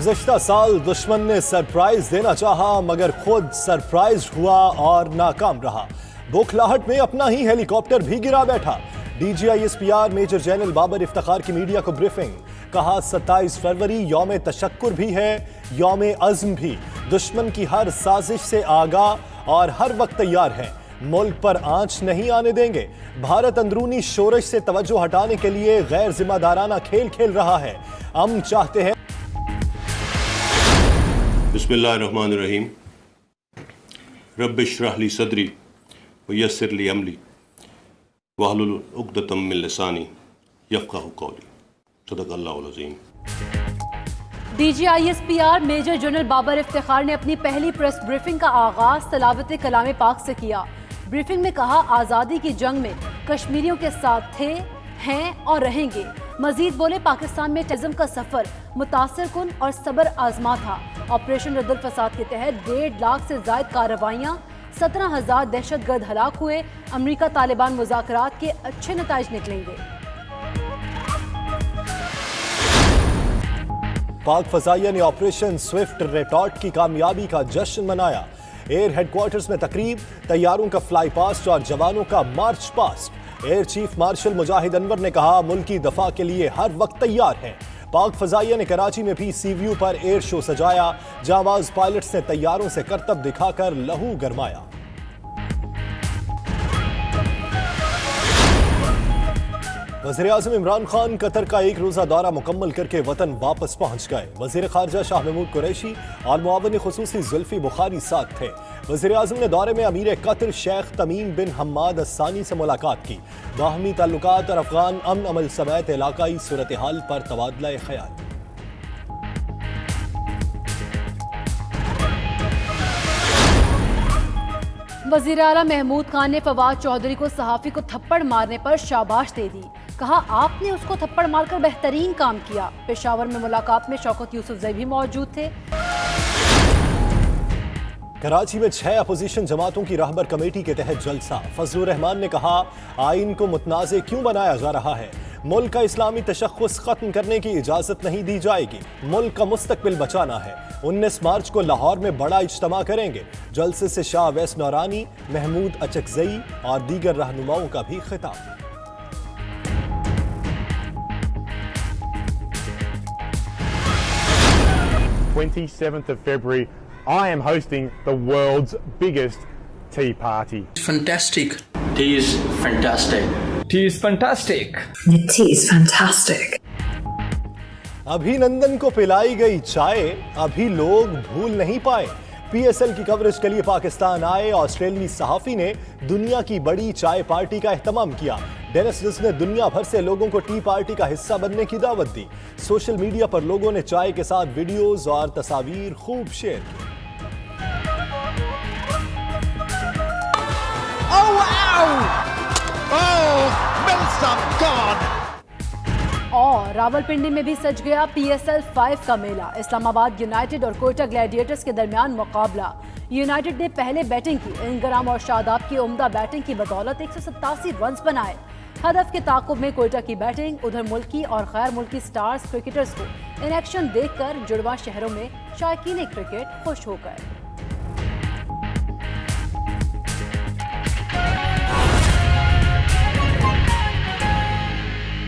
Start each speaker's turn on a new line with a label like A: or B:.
A: गुज़श्ता साल दुश्मन ने सरप्राइज देना चाहा मगर खुद सरप्राइज हुआ और नाकाम रहा। बौखलाहट में अपना ही हेलीकॉप्टर भी गिरा बैठा। DGISPR major general Babar Iftikhar की मीडिया को ब्रीफिंग, कहा 27 फरवरी यौम तशक्कुर भी है, यौम अज़्म भी। दुश्मन की हर साजिश से आगाह और हर वक्त तैयार है, मुल्क पर आंच नहीं आने देंगे। भारत अंदरूनी शोरश से तवज्जो हटाने के लिए गैर जिम्मेदाराना खेल खेल रहा है। हम चाहते हैं।
B: बिस्मिल्लाहिर्रहमानिर्रहीम। रब्बिश्रह ली सदरी व यस्सिर ली अमरी वहलुल उक़दतम मिन लिसानी यफ़क़हू क़ौली। सदक़ल्लाहुल अज़ीम।
C: DGISPR major general Babar Iftikhar ने अपनी पहली प्रेस ब्रीफिंग का आगाज तलावत कलाम पाक से किया। ब्रीफिंग में कहा, आज़ादी की जंग में कश्मीरियों के साथ थे, हैं और रहेंगे। मजीद बोले, पाकिस्तान में टेररिज्म का सफर मुतासिर कुन और सबर आजमा था। ऑपरेशन रद्दुल फसाद के तहत 1.5 लाख से जायद कार्रवाइयाँ, 17,000 दहशतगर्द हलाक हुए। अमरीका तालिबान मुज़ाकरात के अच्छे नताइज निकलेंगे।
A: पाक फजाइया ने ऑपरेशन स्विफ्ट रेटॉर्ट की कामयाबी का जश्न मनाया। एयर हेडक्वार्टर्स में तकरीब, तैयारों का फ्लाई पास्ट और जवानों का march past. Air chief marshal Mujahid Anwar ने कहा, मुल्की दफा के लिए हर वक्त तैयार है। पाक फजाइया ने कराची में भी सी व्यू पर एयर शो सजाया। जांबाज पायलट्स ने तैयारों से करतब दिखाकर लहू गरमाया। वज़ीर-ए-आज़म इमरान खान कतर का एक रोज़ा दौरा मुकम्मल करके वतन वापस पहुंच गए। वज़ीर ख़ारजा शाह महमूद कुरैशी और मुआविन ख़ुसूसी ज़ुल्फ़ी बुखारी साथ थे। वज़ीर-ए-आज़म ने दौरे में अमीर कतर शेख तमीम बिन हम्माद अस्सानी से मुलाकात की। बाहमी ताल्लुकात और अफ़गान अमन अमल समेत इलाकाई सूरत हाल पर तबादला ख्याल।
C: वज़ीर आला महमूद खान ने फवाद चौधरी को सहाफ़ी को थप्पड़ मारने पर शाबाश दे दी। कहा, आपने उसको थप्पड़ मारकर बेहतरीन काम किया। पेशावर में मुलाकात में शौकत यूसुफजई भी मौजूद थे।
A: कराची में 6 अपोजिशन जमातों की रहबर कमेटी के तहत जलसा। फजलुर रहमान ने कहा, आइन को मुतनाज़े क्यों बनाया जा रहा है। मुल्क का इस्लामी तशख़्ख़ुस खत्म करने की इजाज़त नहीं दी जाएगी। मुल्क का मुस्तकबिल बचाना है। 19 मार्च को लाहौर में बड़ा इज्तिमा करेंगे। जलसे से शाह अवैस नौरानी, महमूद अचकज़ई और दीगर रहनुमाओं का भी खिताब।
D: 27th of February, I am hosting the world's biggest tea party.
E: Fantastic. Tea is fantastic.
F: Tea is fantastic.
G: Tea is fantastic.
A: अभिनंदन को पिलाई गई चाय अभी लोग भूल नहीं पाए। PSL की कवरेज के लिए पाकिस्तान आए ऑस्ट्रेलियाई सहाफ़ी ने दुनिया की बड़ी चाय पार्टी का एहतमाम किया। डेनिस लिस ने दुनिया भर से लोगों को टी पार्टी का हिस्सा बनने की दावत दी। सोशल मीडिया पर लोगों ने चाय के साथ वीडियोस और तस्वीर खूब शेयर की।
H: Oh wow! Oh, Millsap gone!
C: और रावलपिंडी में भी सज गया PSL 5 का मेला। इस्लामाबाद यूनाइटेड और कोयटा ग्लैडिएटर्स के दरमियान मुकाबला। यूनाइटेड ने पहले बैटिंग की। इंगराम और शादाब की उम्दा बैटिंग की बदौलत 187 रन्स बनाए। हदफ के ताक़ुब में कोयटा की बैटिंग। उधर मुल्की और गैर मुल्की स्टार्स क्रिकेटर्स को इन एक्शन देखकर जुड़वा शहरों में शायकीन क्रिकेट खुश हो गए।